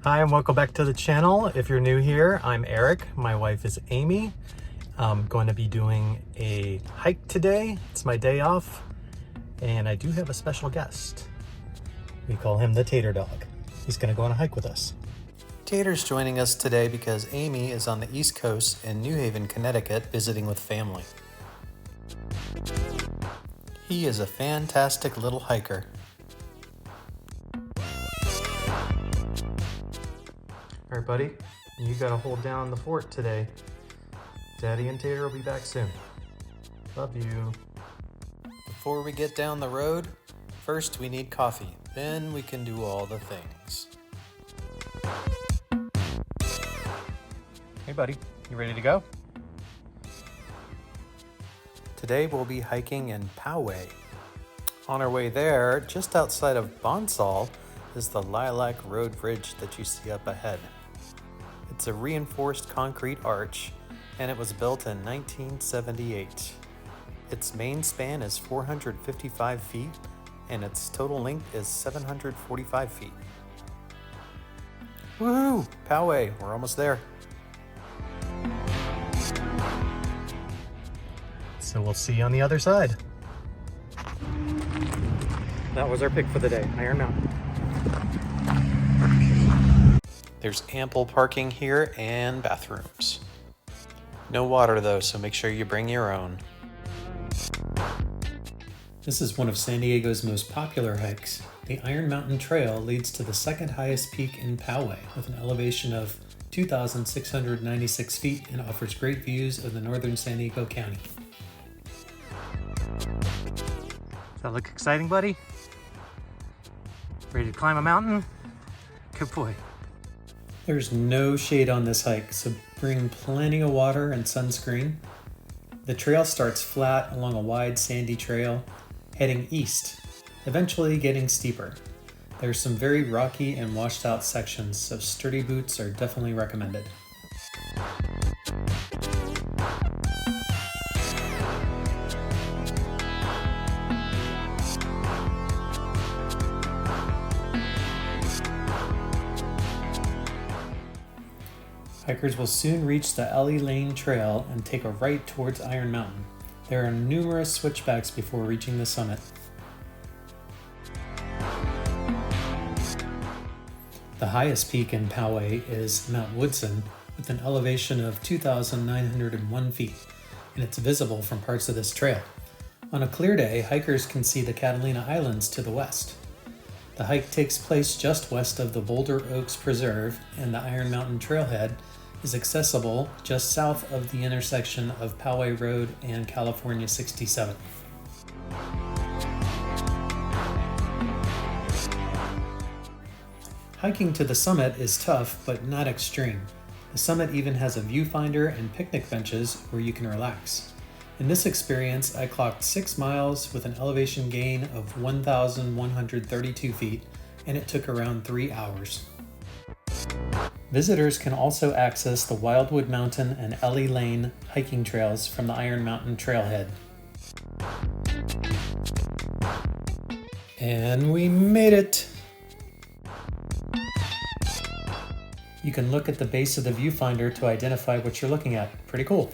Hi and welcome back to the channel. If you're new here, I'm Eric. My wife is Amy. I'm going to be doing a hike today. It's my day off and I do have a special guest. We call him the Tater Dog. He's going to go on a hike with us. Tater's joining us today because Amy is on the East Coast in New Haven, Connecticut, visiting with family. He is a fantastic little hiker. All right, buddy, you gotta hold down the fort today. Daddy and Tater will be back soon. Love you. Before we get down the road, first we need coffee. Then we can do all the things. Hey, buddy, you ready to go? Today we'll be hiking in Poway. On our way there, just outside of Bonsall, is the Lilac Road Bridge that you see up ahead. It's a reinforced concrete arch, and it was built in 1978. Its main span is 455 feet, and its total length is 745 feet. Woohoo! Poway, we're almost there. So we'll see you on the other side. That was our pick for the day, Iron Mountain. There's ample parking here and bathrooms. No water though, so make sure you bring your own. This is one of San Diego's most popular hikes. The Iron Mountain Trail leads to the second highest peak in Poway with an elevation of 2,696 feet and offers great views of the northern San Diego County. Does that look exciting, buddy? Ready to climb a mountain? Good boy. There's no shade on this hike, so bring plenty of water and sunscreen. The trail starts flat along a wide sandy trail, heading east, eventually getting steeper. There's some very rocky and washed out sections, so sturdy boots are definitely recommended. Hikers will soon reach the Ellie Lane Trail and take a right towards Iron Mountain. There are numerous switchbacks before reaching the summit. The highest peak in Poway is Mount Woodson with an elevation of 2,901 feet, and it's visible from parts of this trail. On a clear day, hikers can see the Catalina Islands to the west. The hike takes place just west of the Boulder Oaks Preserve, and the Iron Mountain Trailhead is accessible just south of the intersection of Poway Road and California 67. Hiking to the summit is tough, but not extreme. The summit even has a viewfinder and picnic benches where you can relax. In this experience, I clocked 6 miles with an elevation gain of 1,132 feet, and it took around 3 hours. Visitors can also access the Wildwood Mountain and Ellie Lane hiking trails from the Iron Mountain Trailhead. And we made it! You can look at the base of the viewfinder to identify what you're looking at. Pretty cool.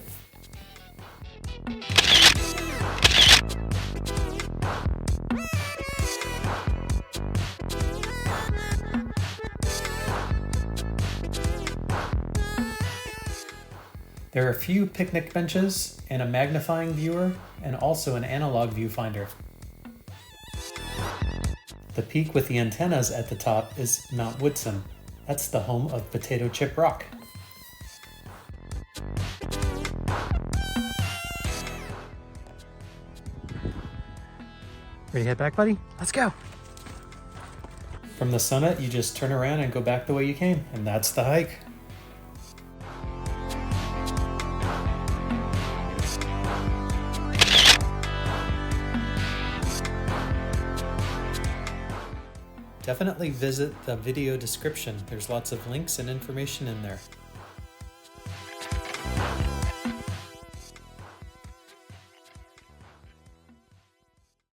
There are a few picnic benches and a magnifying viewer and also an analog viewfinder. The peak with the antennas at the top is Mount Woodson. That's the home of potato chip rock. Ready to head back, buddy? Let's go! From the summit, you just turn around and go back the way you came, and that's the hike. Definitely visit the video description. There's lots of links and information in there.